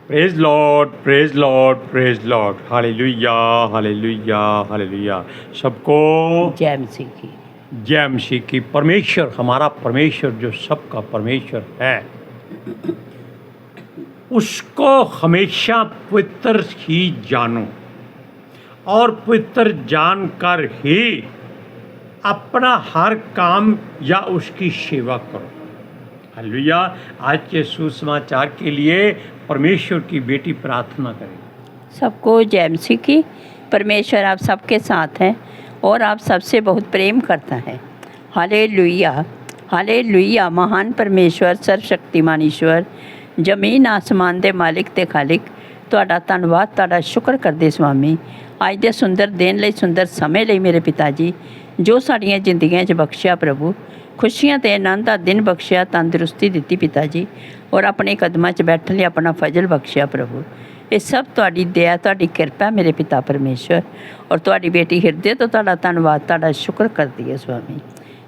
Praise Lord, praise Lord, praise Lord. Hallelujah, hallelujah, hallelujah. सबको जय मसीह की। जय मसीह की। परमेश्वर, हमारा परमेश्वर जो सबका परमेश्वर है, उसको हमेशा पवित्र ही जानो और पवित्र जानकर ही अपना हर काम या उसकी सेवा करो। हालेलुया। आज के सुसमाचार के लिए परमेश्वर की बेटी प्रार्थना करें। सबको जय मसीह की। परमेश्वर आप सबके साथ हैं और आप सबसे बहुत प्रेम करता है। Hallelujah, hallelujah. महान परमेश्वर, सर्वशक्तिमान ईश्वर, जमीन आसमान दे मालिक ते खालिक, ਤੁਹਾਡਾ ਧੰਨਵਾਦ, ਤੁਹਾਡਾ ਸ਼ੁਕਰ ਕਰਦੇ ਸੁਆਮੀ ਅੱਜ ਦੇ ਸੁੰਦਰ ਦਿਨ ਲਈ, ਸੁੰਦਰ ਸਮੇਂ ਲਈ ਮੇਰੇ ਪਿਤਾ ਜੀ, ਜੋ ਸਾਡੀਆਂ ਜ਼ਿੰਦਗੀਆਂ 'ਚ ਬਖਸ਼ਿਆ ਪ੍ਰਭੂ, ਖੁਸ਼ੀਆਂ ਤੇ ਆਨੰਦ ਦਾ ਦਿਨ ਬਖਸ਼ਿਆ, ਤੰਦਰੁਸਤੀ ਦਿੱਤੀ ਪਿਤਾ ਜੀ, ਔਰ ਆਪਣੇ ਕਦਮਾਂ 'ਚ ਬੈਠਣ ਲਈ ਆਪਣਾ ਫਜ਼ਲ ਬਖਸ਼ਿਆ ਪ੍ਰਭੂ। ਇਹ ਸਭ ਤੁਹਾਡੀ ਦਇਆ, ਤੁਹਾਡੀ ਕਿਰਪਾ ਮੇਰੇ ਪਿਤਾ ਪਰਮੇਸ਼ਵਰ, ਔਰ ਤੁਹਾਡੀ ਬੇਟੀ ਹਿਰਦੇ ਤੋਂ ਤੁਹਾਡਾ ਧੰਨਵਾਦ, ਤੁਹਾਡਾ ਸ਼ੁਕਰ ਕਰਦੀ ਹੈ ਸੁਆਮੀ।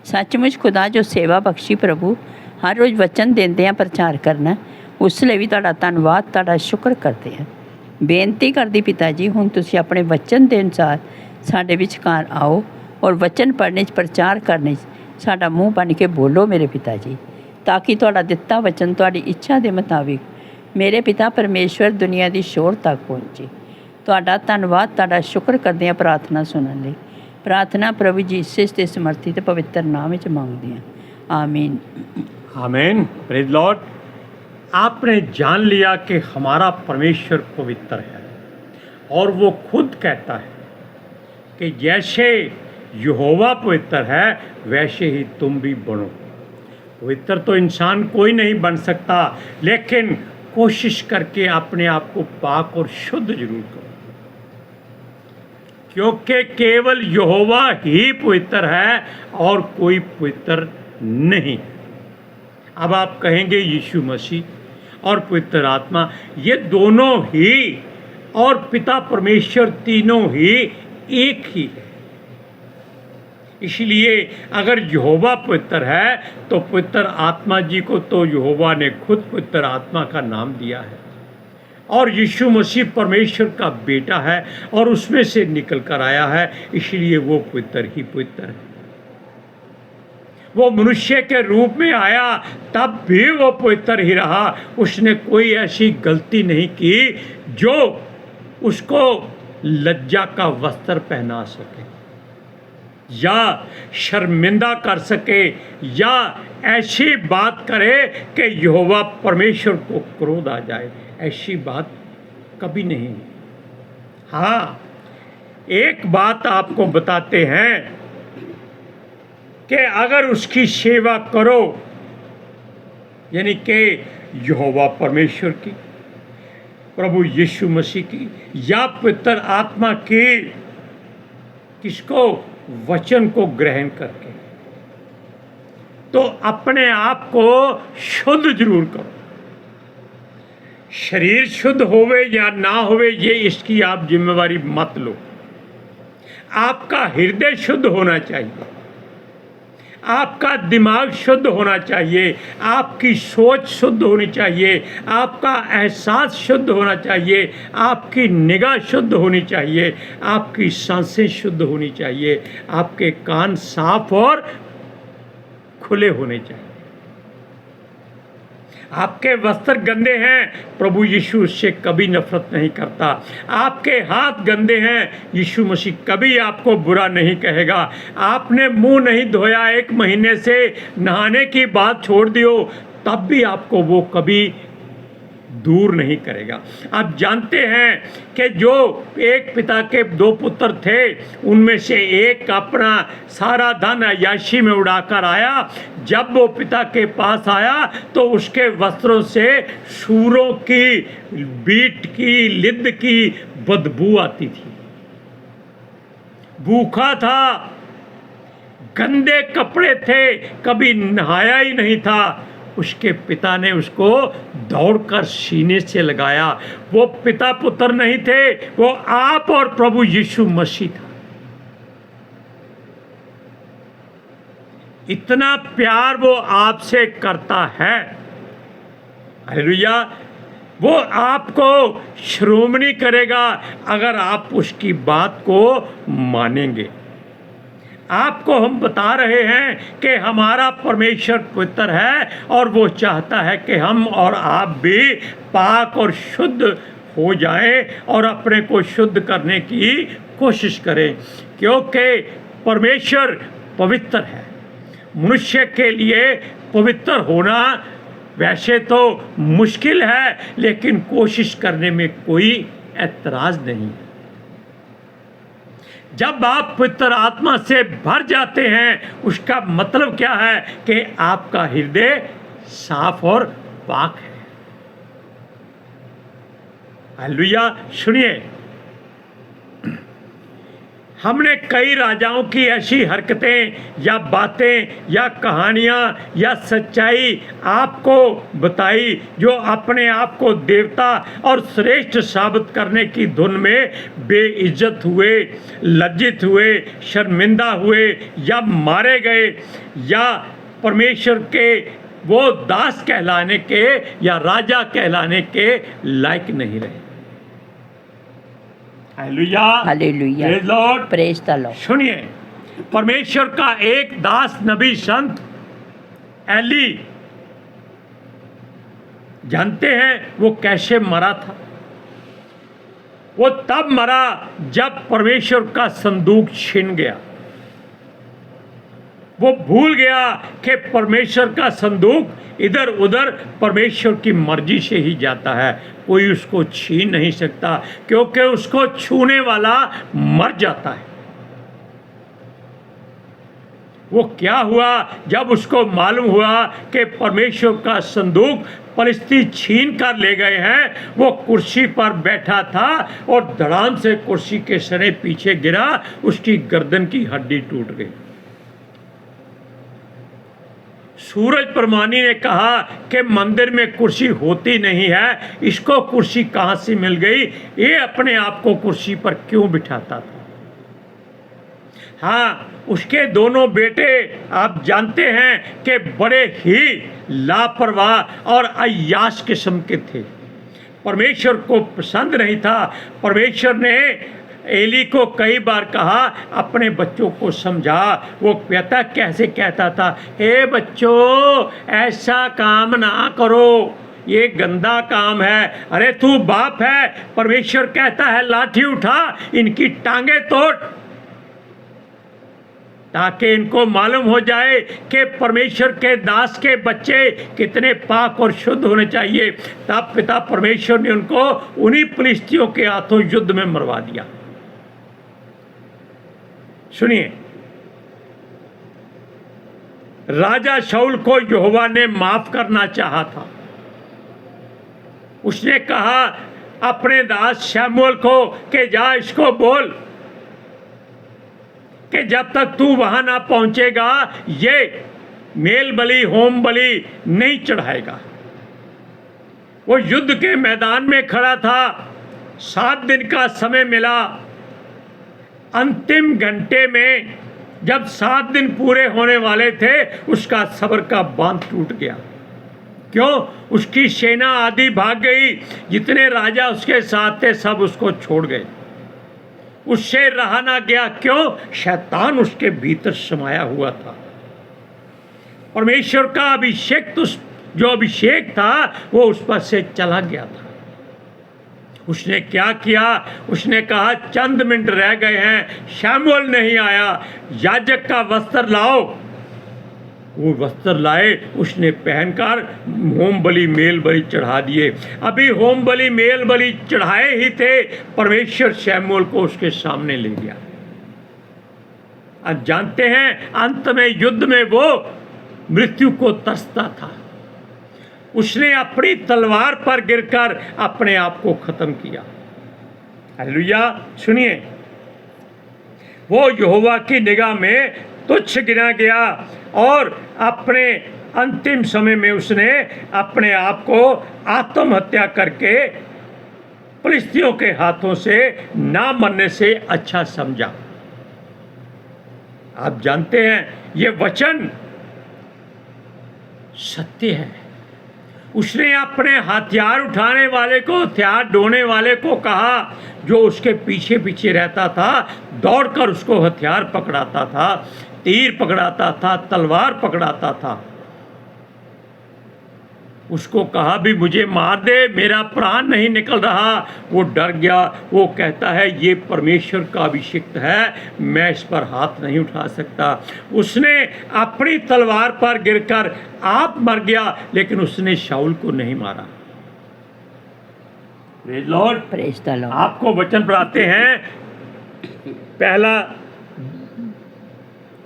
ਸੱਚਮੁੱਚ ਖੁਦਾ ਜੋ ਸੇਵਾ ਬਖਸ਼ੀ ਪ੍ਰਭੂ, ਹਰ ਰੋਜ਼ ਵਚਨ ਦਿੰਦੇ ਆ ਪ੍ਰਚਾਰ ਕਰਨਾ, ਉਸ ਲਈ ਵੀ ਤੁਹਾਡਾ ਧੰਨਵਾਦ, ਤੁਹਾਡਾ ਸ਼ੁਕਰ ਕਰਦੇ ਹਾਂ। ਬੇਨਤੀ ਕਰਦੀ ਪਿਤਾ ਜੀ, ਹੁਣ ਤੁਸੀਂ ਆਪਣੇ ਵਚਨ ਦੇ ਅਨੁਸਾਰ ਸਾਡੇ ਵਿਚਕਾਰ ਆਓ ਔਰ ਵਚਨ ਪੜ੍ਹਨੇ 'ਚ, ਪ੍ਰਚਾਰ ਕਰਨੇ 'ਚ ਸਾਡਾ ਮੂੰਹ ਬਣ ਕੇ ਬੋਲੋ ਮੇਰੇ ਪਿਤਾ ਜੀ, ਤਾਂ ਕਿ ਤੁਹਾਡਾ ਦਿੱਤਾ ਵਚਨ ਤੁਹਾਡੀ ਇੱਛਾ ਦੇ ਮੁਤਾਬਿਕ ਮੇਰੇ ਪਿਤਾ ਪਰਮੇਸ਼ਵਰ ਦੁਨੀਆ ਦੀ ਸ਼ੋਰ ਤੱਕ ਪਹੁੰਚੇ। ਤੁਹਾਡਾ ਧੰਨਵਾਦ, ਤੁਹਾਡਾ ਸ਼ੁਕਰ ਕਰਦੇ ਹਾਂ ਪ੍ਰਾਰਥਨਾ ਸੁਣਨ ਲਈ। प्रार्थना प्रभु जी यीशु के समर्थित पवित्र नाम में मांगते हैं, आमीन। आमीन। Praise Lord. आपने जान लिया कि हमारा परमेश्वर पवित्र है और वो खुद कहता है कि जैसे यहोवा पवित्र है वैसे ही तुम भी बनो। पवित्र तो इंसान कोई नहीं बन सकता, लेकिन कोशिश करके अपने आप को पाक और शुद्ध जरूर करो, क्योंकि केवल यहोवा ही पवित्र है और कोई पवित्र नहीं। अब आप कहेंगे यीशु मसीह और पवित्र आत्मा ये दोनों ही और पिता परमेश्वर तीनों ही एक ही है। इसलिए अगर यहोवा पवित्र है तो पवित्र आत्मा जी को तो यहोवा ने खुद पवित्र आत्मा का नाम दिया है, और यीशु मसीह परमेश्वर का बेटा है और उसमें से निकल कर आया है, इसलिए वो पवित्र ही पवित्र है। वो मनुष्य के रूप में आया तब भी वो पवित्र ही रहा। उसने कोई ऐसी गलती नहीं की जो उसको लज्जा का वस्त्र पहना सके या शर्मिंदा कर सके या ऐसी बात करे कि यहोवा परमेश्वर को क्रोध आ जाए। ऐसी बात कभी नहीं। हाँ, एक बात आपको बताते हैं कि अगर उसकी सेवा करो, यानी कि यहोवा परमेश्वर की, प्रभु यीशु मसीह की या पवित्र आत्मा की, किसको? वचन को ग्रहण करके, तो अपने आप को शुद्ध जरूर करो। शरीर शुद्ध होवे या ना होवे ये इसकी आप जिम्मेवारी मत लो। आपका हृदय शुद्ध होना चाहिए, आपका दिमाग शुद्ध होना चाहिए, आपकी सोच शुद्ध होनी चाहिए, आपका एहसास शुद्ध होना चाहिए, आपकी निगाह शुद्ध होनी चाहिए, आपकी सांसें शुद्ध होनी चाहिए, आपके कान साफ और खुले होने चाहिए। आपके वस्त्र गंदे हैं, प्रभु यीशु उससे कभी नफरत नहीं करता। आपके हाथ गंदे हैं, यीशु मसीह कभी आपको बुरा नहीं कहेगा। आपने मुंह नहीं धोया 1 महीने से, नहाने की बात छोड़ दियो, तब भी आपको वो कभी दूर नहीं करेगा। आप जानते हैं कि जो एक पिता के 2 पुत्र थे, उनमें से एक अपना सारा धन अय्याशी में उड़ाकर आया। जब वो पिता के पास आया तो उसके वस्त्रों से सूरों की, बीट की, लिद्द की बदबू आती थी। भूखा था, गंदे कपड़े थे, कभी नहाया ही नहीं था। उसके पिता ने उसको दौड़कर सीने से लगाया। वो पिता पुत्र नहीं थे, वो आप और प्रभु यीशु मसीह था। इतना प्यार वो आपसे करता है। हालेलुया। वो आपको श्रोमणी करेगा अगर आप उसकी बात को मानेंगे। आपको हम बता रहे हैं कि हमारा परमेश्वर पवित्र है और वो चाहता है कि हम और आप भी पाक और शुद्ध हो जाएं और अपने को शुद्ध करने की कोशिश करें, क्योंकि परमेश्वर पवित्र है। मनुष्य के लिए पवित्र होना वैसे तो मुश्किल है, लेकिन कोशिश करने में कोई ऐतराज़ नहीं। जब आप पवित्र आत्मा से भर जाते हैं, उसका मतलब क्या है कि आपका हृदय साफ और पाक है। हालेलुया। सुनिए, हमने कई राजाओं की ऐसी हरकतें या बातें या कहानियाँ या सच्चाई आपको बताई जो अपने आप को देवता और श्रेष्ठ साबित करने की धुन में बेइज्जत हुए, लज्जित हुए, शर्मिंदा हुए या मारे गए या परमेश्वर के वो दास कहलाने के या राजा कहलाने के लायक नहीं रहे। Hallelujah, hallelujah, praise Lord, praise the Lord. सुनिए, परमेश्वर का एक दास नबी संत एली, जानते हैं वो कैसे मरा था? वो तब मरा जब परमेश्वर का संदूक छिन गया। वो भूल गया कि परमेश्वर का संदूक इधर उधर परमेश्वर की मर्जी से ही जाता है, कोई उसको छीन नहीं सकता, क्योंकि उसको छूने वाला मर जाता है। वो क्या हुआ जब उसको मालूम हुआ कि परमेश्वर का संदूक फलिस्ती छीन कर ले गए हैं? वो कुर्सी पर बैठा था और धड़ाम से कुर्सी के सरे पीछे गिरा, उसकी गर्दन की हड्डी टूट गई। सूरज परमानी ने कहा कि मंदिर में कुर्सी होती नहीं है, इसको कुर्सी कहाँ से मिल गई? ये अपने आप को कुर्सी पर क्यों बिठाता था? हाँ, उसके दोनों बेटे आप जानते हैं कि बड़े ही लापरवाह और अय्याश किस्म के थे। परमेश्वर को पसंद नहीं था। परमेश्वर ने एली को कई बार कहा अपने बच्चों को समझा। वो कहता कैसे कहता था, हे बच्चों ऐसा काम ना करो, ये गंदा काम है। अरे तू बाप है, परमेश्वर कहता है लाठी उठा इनकी टांगे तोड़, ताकि इनको मालूम हो जाए कि परमेश्वर के दास के बच्चे कितने पाक और शुद्ध होने चाहिए। तब पिता परमेश्वर ने उनको उन्हीं फलिस्तियों के हाथों युद्ध में मरवा दिया। सुनिए, राजा शाऊल को यहोवा ने माफ करना चाहा था। उसने कहा अपने दास शमूएल को कि जा इसको बोल कि जब तक तू वहां ना पहुंचेगा ये मेल बलि होम बलि नहीं चढ़ाएगा। वो युद्ध के मैदान में खड़ा था, 7 दिन का समय मिला। अंतिम घंटे में जब 7 दिन पूरे होने वाले थे, उसका सब्र का बांध टूट गया। क्यों? उसकी सेना आधी भाग गई, जितने राजा उसके साथ थे सब उसको छोड़ गए। उससे रहा ना गया। क्यों? शैतान उसके भीतर समाया हुआ था। परमेश्वर का अभिषेक तो जो अभिषेक था वो उस पर से चला गया था। उसने क्या किया? उसने कहा चंद मिनट रह गए हैं, शमूएल नहीं आया, याजक का वस्त्र लाओ। वो वस्त्र लाए, उसने पहनकर होम बलि मेल बलि चढ़ा दिए। अभी होम बलि मेल बलि चढ़ाए ही थे, परमेश्वर शमूएल को उसके सामने ले गया। अब जानते हैं अंत में युद्ध में वो मृत्यु को तरसता था। उसने अपनी तलवार पर गिरकर अपने आप को खत्म किया। हालेलुया। सुनिए, वो यहोवा की निगाह में तुच्छ गिना गया और अपने अंतिम समय में उसने अपने आप को आत्महत्या करके फलिस्तियों के हाथों से ना मरने से अच्छा समझा। आप जानते हैं ये वचन सत्य है। उसने अपने हथियार उठाने वाले को, हथियार ढोने वाले को कहा, जो उसके पीछे पीछे रहता था, दौड़कर उसको हथियार पकड़ाता था, तीर पकड़ाता था, तलवार पकड़ाता था, उसको कहा भी मुझे मार दे, मेरा प्राण नहीं निकल रहा। वो डर गया। वो कहता है ये परमेश्वर का अभिषिक्त है, मैं इस पर हाथ नहीं उठा सकता। उसने अपनी तलवार पर गिरकर आप मर गया, लेकिन उसने शाऊल को नहीं मारा। Praise Lord. Praise the Lord. आपको वचन पढ़ाते हैं, पहला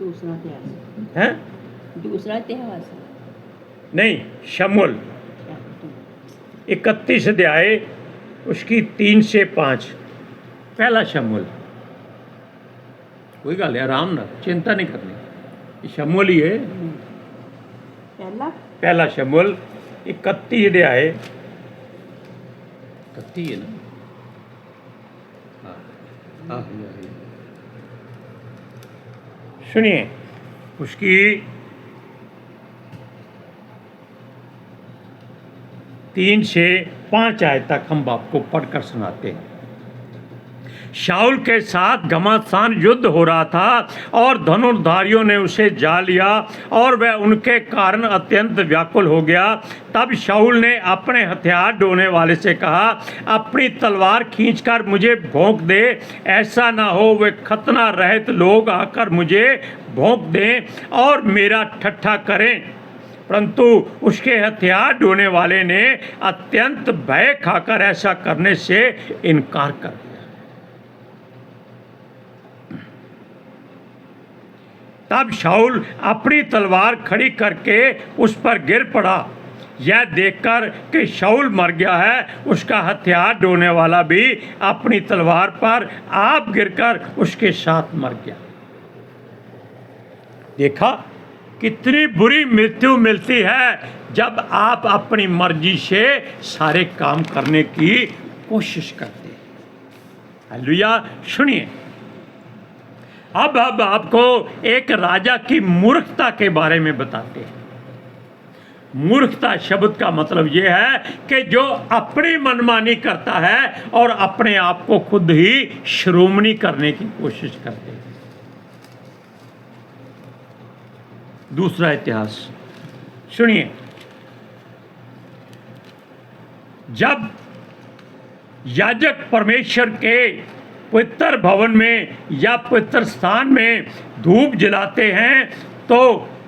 दूसरा इतिहास है दूसरा इतिहास नहीं, शमूएल 31 अध्याय उसकी 3 से 5। पहला शमूएल। कोई गल है, आराम ना, चिंता नहीं करनी, ये शमूएल ही है। पहला शमूएल 31 अध्याय, 31 है ना? हाँ, सुनिए उसकी 3 से 5 आयत तक हम आपको पढ़कर सुनाते हैं। शाऊल के साथ घमासान युद्ध हो रहा था और धनुर्धारियों ने उसे जा लिया और वह उनके कारण अत्यंत व्याकुल हो गया। तब शाऊल ने अपने हथियार ढोने वाले से कहा, अपनी तलवार खींचकर मुझे भोंक दे, ऐसा ना हो वे खतना रहित लोग आकर मुझे भोंक दें और मेरा ठट्ठा करें। परंतु उसके हथियार ढोने वाले ने अत्यंत भय खाकर ऐसा करने से इनकार कर दिया। तब शाऊल अपनी तलवार खड़ी करके उस पर गिर पड़ा। यह देखकर कि शाऊल मर गया है, उसका हथियार ढोने वाला भी अपनी तलवार पर आप गिरकर उसके साथ मर गया। देखा कितनी बुरी मृत्यु मिलती है जब आप अपनी मर्जी से सारे काम करने की कोशिश करते हैं। हालेलुया। सुनिए, अब आपको एक राजा की मूर्खता के बारे में बताते हैं। मूर्खता शब्द का मतलब यह है कि जो अपनी मनमानी करता है और अपने आप को खुद ही श्रोमणी करने की कोशिश करते हैं। दूसरा इतिहास सुनिए, जब याजक परमेश्वर के पवित्र भवन में या पवित्र स्थान में धूप जलाते हैं तो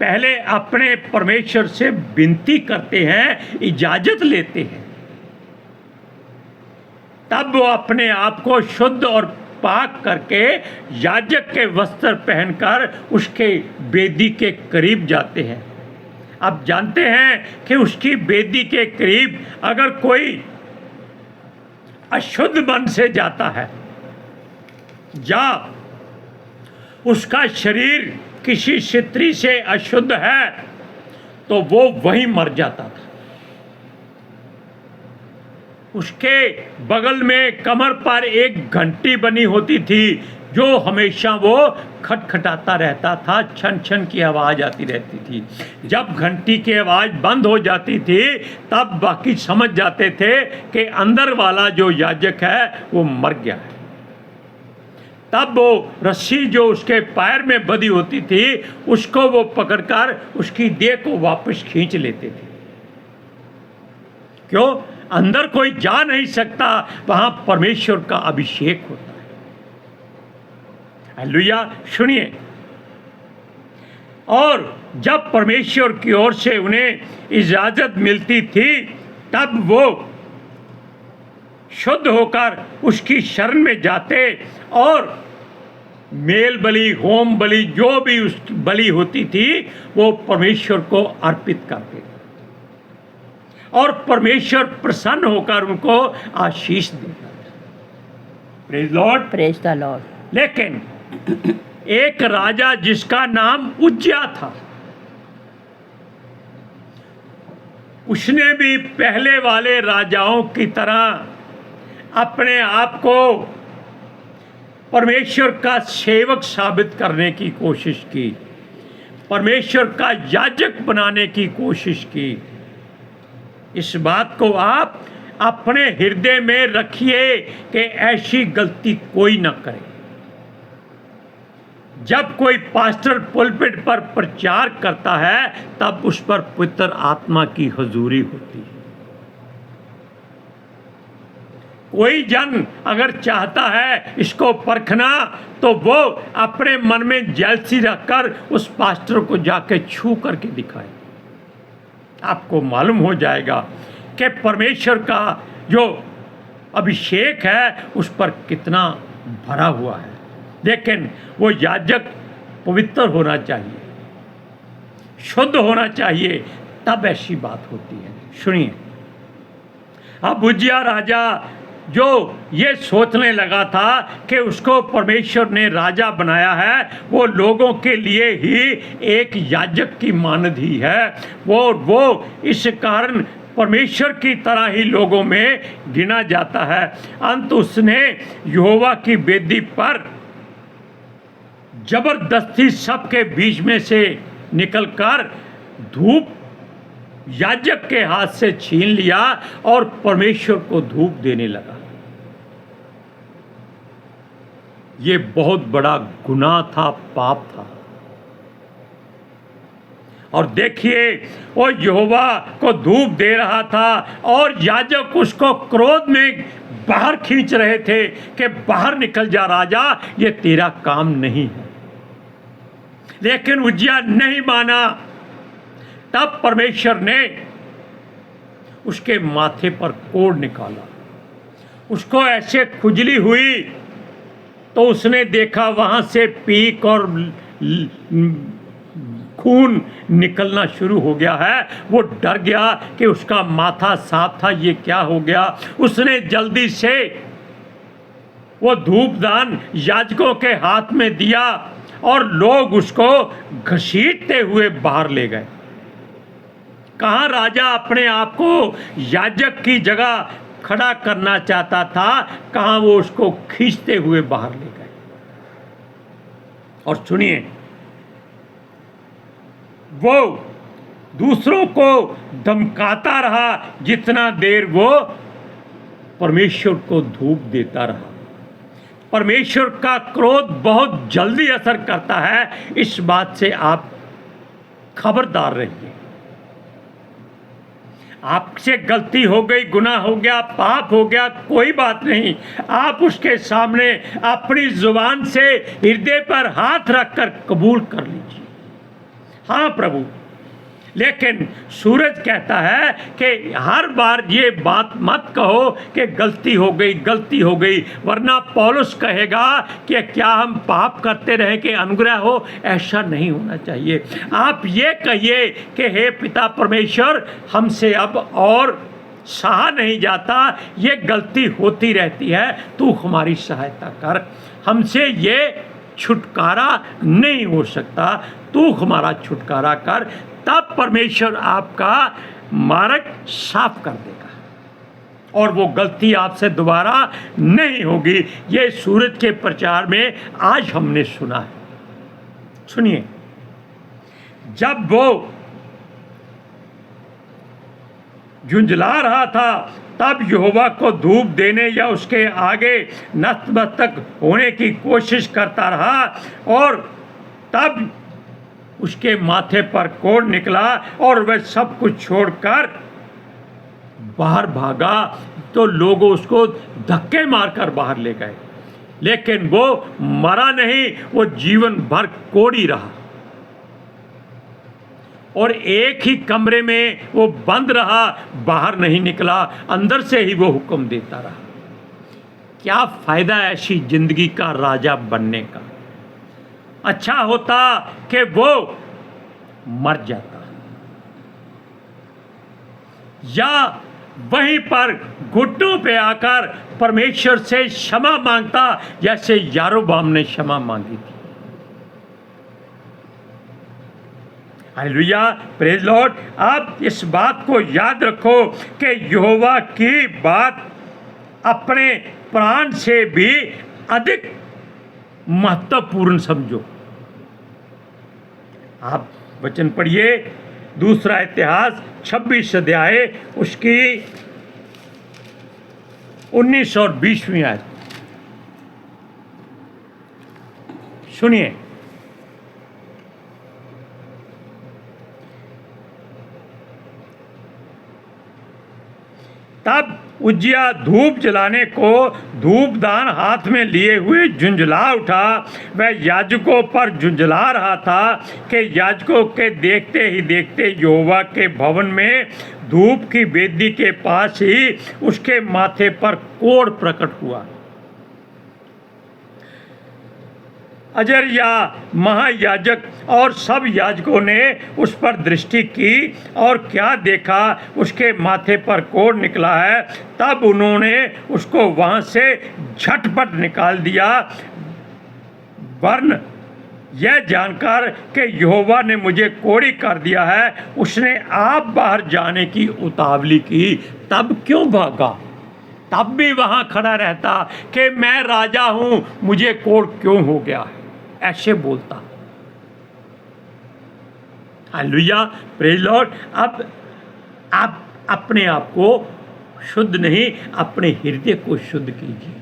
पहले अपने परमेश्वर से विनती करते हैं, इजाजत लेते हैं, तब वो अपने आप को शुद्ध और पाक करके याजक के वस्त्र पहनकर उसके वेदी के करीब जाते हैं। अब जानते हैं कि उसकी वेदी के करीब अगर कोई अशुद्ध मन से जाता है या उसका शरीर किसी स्त्री से अशुद्ध है तो वो वहीं मर जाता था। उसके बगल में कमर पर एक घंटी बनी होती थी जो हमेशा वो खटखटाता रहता था, छन छन की आवाज़ आती रहती थी। जब घंटी की आवाज़ बंद हो जाती थी तब बाकी समझ जाते थे कि अंदर वाला जो याजक है वो मर गया है। तब वो रस्सी जो उसके पैर में बंधी होती थी उसको वो पकड़कर उसकी देह को वापस खींच लेते थे। क्यों? अंदर कोई जा नहीं सकता, वहां परमेश्वर का अभिषेक होता है। हालेलुया। सुनिए, और जब परमेश्वर की ओर से उन्हें इजाजत मिलती थी तब वो शुद्ध होकर उसकी शरण में जाते और मेल बलि, होम बलि, जो भी उसकी बलि होती थी वो परमेश्वर को अर्पित करते और परमेश्वर प्रसन्न होकर उनको आशीष देता। Praise Lord. Praise the Lord. लेकिन एक राजा जिसका नाम उज्जियाह था, उसने भी पहले वाले राजाओं की तरह अपने आप को परमेश्वर का सेवक साबित करने की कोशिश की, परमेश्वर का याजक बनाने की कोशिश की। इस बात को आप अपने हृदय में रखिए कि ऐसी गलती कोई न करे। जब कोई पास्टर पुलपिट पर प्रचार करता है तब उस पर पवित्र आत्मा की हुजूरी होती है। कोई जन अगर चाहता है इसको परखना तो वो अपने मन में जेलसी रखकर उस पास्टर को जाके छू करके दिखाए। आपको मालूम हो जाएगा कि परमेश्वर का जो अभिषेक है उस पर कितना भरा हुआ है। लेकिन वो याजक पवित्र होना चाहिए, शुद्ध होना चाहिए, तब ऐसी बात होती है। सुनिए, अब उज्जियाह राजा जो ये सोचने लगा था कि उसको परमेश्वर ने राजा बनाया है, वो लोगों के लिए ही एक याजक की मानदी है, वो इस कारण परमेश्वर की तरह ही लोगों में गिना जाता है। अंत उसने यहोवा की वेदी पर जबरदस्ती सबके बीच में से निकलकर धूप याजक के हाथ से छीन लिया और परमेश्वर को धूप देने लगा। ये बहुत बड़ा गुनाह था, पाप था। और देखिए, वो यहोवा को धूप दे रहा था और याजक उसको क्रोध में बाहर खींच रहे थे कि बाहर निकल जा राजा, ये तेरा काम नहीं है। लेकिन उज्जियाह नहीं माना। तब परमेश्वर ने उसके माथे पर कोड़ निकाला, उसको ऐसे खुजली हुई तो उसने देखा वहां से पीक और खून निकलना शुरू हो गया है। वो डर गया कि उसका माथा साफ था, ये क्या हो गया। उसने जल्दी से वो धूपदान याजकों के हाथ में दिया और लोग उसको घसीटते हुए बाहर ले गए। कहाँ राजा अपने आप को याजक की जगह खड़ा करना चाहता था, कहाँ वो उसको खींचते हुए बाहर ले गए। और सुनिए, वो दूसरों को धमकाता रहा जितना देर वो परमेश्वर को धूप देता रहा। परमेश्वर का क्रोध बहुत जल्दी असर करता है, इस बात से आप खबरदार रहिए। आपसे गलती हो गई, गुनाह हो गया, पाप हो गया, कोई बात नहीं। आप उसके सामने अपनी जुबान से हृदय पर हाथ रखकर कबूल कर लीजिए, हाँ प्रभु। लेकिन सूरज कहता है कि हर बार ये बात मत कहो कि गलती हो गई, गलती हो गई, वरना पौलुस कहेगा कि क्या हम पाप करते रहे कि अनुग्रह हो। ऐसा नहीं होना चाहिए। आप ये कहिए कि हे पिता परमेश्वर, हमसे अब और सहा नहीं जाता, ये गलती होती रहती है, तू हमारी सहायता कर, हमसे ये छुटकारा नहीं हो सकता, तू हमारा छुटकारा कर। तब परमेश्वर आपका मार्ग साफ कर देगा और वो गलती आपसे दोबारा नहीं होगी। ये सूरज के प्रचार में आज हमने सुना है। सुनिए, जब वो झुंझला रहा था तब यहोवा को धूप देने या उसके आगे नतमस्तक होने की कोशिश करता रहा और तब उसके माथे पर कोड़ निकला और वह सब कुछ छोड़कर बाहर भागा। तो लोग उसको धक्के मारकर बाहर ले गए, लेकिन वो मरा नहीं, वो जीवन भर कोड़ी रहा और एक ही कमरे में वो बंद रहा, बाहर नहीं निकला, अंदर से ही वो हुक्म देता रहा। क्या फायदा ऐसी जिंदगी का राजा बनने का। अच्छा होता कि वो मर जाता या वहीं पर घुटनों पे आकर परमेश्वर से क्षमा मांगता, जैसे यारोबाम ने क्षमा मांगी थी। Hallelujah, praise Lord. आप इस बात को याद रखो कि यहोवा की बात अपने प्राण से भी अधिक महत्वपूर्ण समझो। आप वचन पढ़िए, दूसरा इतिहास 26 अध्याय उसकी 19 और 20वीं आयत सुनिए। तब उज्जिया धूप जलाने को धूपदान हाथ में लिए हुए झुंझला उठा। वह याजकों पर झुंझला रहा था कि याजकों के देखते ही देखते यहोवा के भवन में धूप की वेदी के पास ही उसके माथे पर कोढ़ प्रकट हुआ। अजर्या महायाजक और सब याजकों ने उस पर दृष्टि की और क्या देखा, उसके माथे पर कोढ़ निकला है। तब उन्होंने उसको वहाँ से झटपट निकाल दिया, वरन यह जानकर कि यहोवा ने मुझे कोढ़ी कर दिया है, उसने आप बाहर जाने की उतावली की। तब क्यों भागा? तब भी वहाँ खड़ा रहता कि मैं राजा हूँ, मुझे कोढ़ क्यों हो गया है, ऐसे बोलता। Hallelujah, praise Lord. अब आप अपने आप को शुद्ध नहीं, अपने हृदय को शुद्ध कीजिए।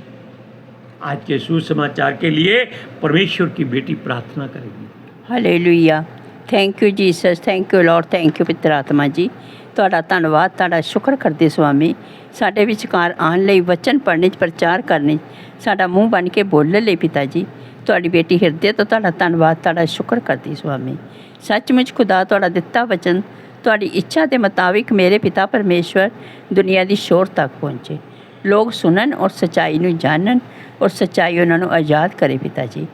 आज के सुसमाचार के लिए परमेश्वर की बेटी प्रार्थना करेगी। Hallelujah, thank you Jesus, thank you Lord, thank you पितर आत्मा जी। ਤੁਹਾਡਾ ਧੰਨਵਾਦ, ਤੁਹਾਡਾ ਸ਼ੁਕਰ ਕਰਦੇ ਸੁਆਮੀ, ਸਾਡੇ ਵਿਚਕਾਰ ਆਉਣ ਲਈ, ਵਚਨ ਪੜ੍ਹਨੇ 'ਚ, ਪ੍ਰਚਾਰ ਕਰਨੇ 'ਚ, ਸਾਡਾ ਮੂੰਹ ਬਣ ਕੇ ਬੋਲਣ ਲਈ ਪਿਤਾ ਜੀ। ਤੁਹਾਡੀ ਬੇਟੀ ਹਿਰਦੇ ਤੋਂ ਤੁਹਾਡਾ ਧੰਨਵਾਦ, ਤੁਹਾਡਾ ਸ਼ੁਕਰ ਕਰਦੀ ਸੁਆਮੀ। ਸੱਚਮੁੱਚ ਖੁਦਾ ਤੁਹਾਡਾ ਦਿੱਤਾ ਵਚਨ ਤੁਹਾਡੀ ਇੱਛਾ ਦੇ ਮੁਤਾਬਿਕ ਮੇਰੇ ਪਿਤਾ ਪਰਮੇਸ਼ਵਰ ਦੁਨੀਆ ਦੀ ਸ਼ੋਰ ਤੱਕ ਪਹੁੰਚੇ, ਲੋਕ ਸੁਣਨ ਔਰ ਸੱਚਾਈ ਨੂੰ ਜਾਣਨ ਔਰ ਸੱਚਾਈ ਉਹਨਾਂ ਨੂੰ ਆਜ਼ਾਦ ਕਰੇ ਪਿਤਾ ਜੀ।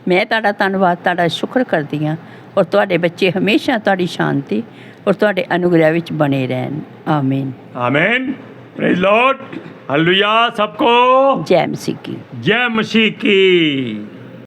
ਮੈਂ ਤੁਹਾਡਾ ਧੰਨਵਾਦ, ਤੁਹਾਡਾ ਸ਼ੁਕਰ ਕਰਦੀ ਹਾਂ ਔਰ ਤੁਹਾਡੇ ਬੱਚੇ ਹਮੇਸ਼ਾ ਤੁਹਾਡੀ ਸ਼ਾਂਤੀ और ਤੁਹਾਡੇ अनुग्रह ਵਿੱਚ बने रहन। आमीन आमीन, प्रेज लॉर्ड, हालेलुया। सबको जय मसीह की। जय मसीह की।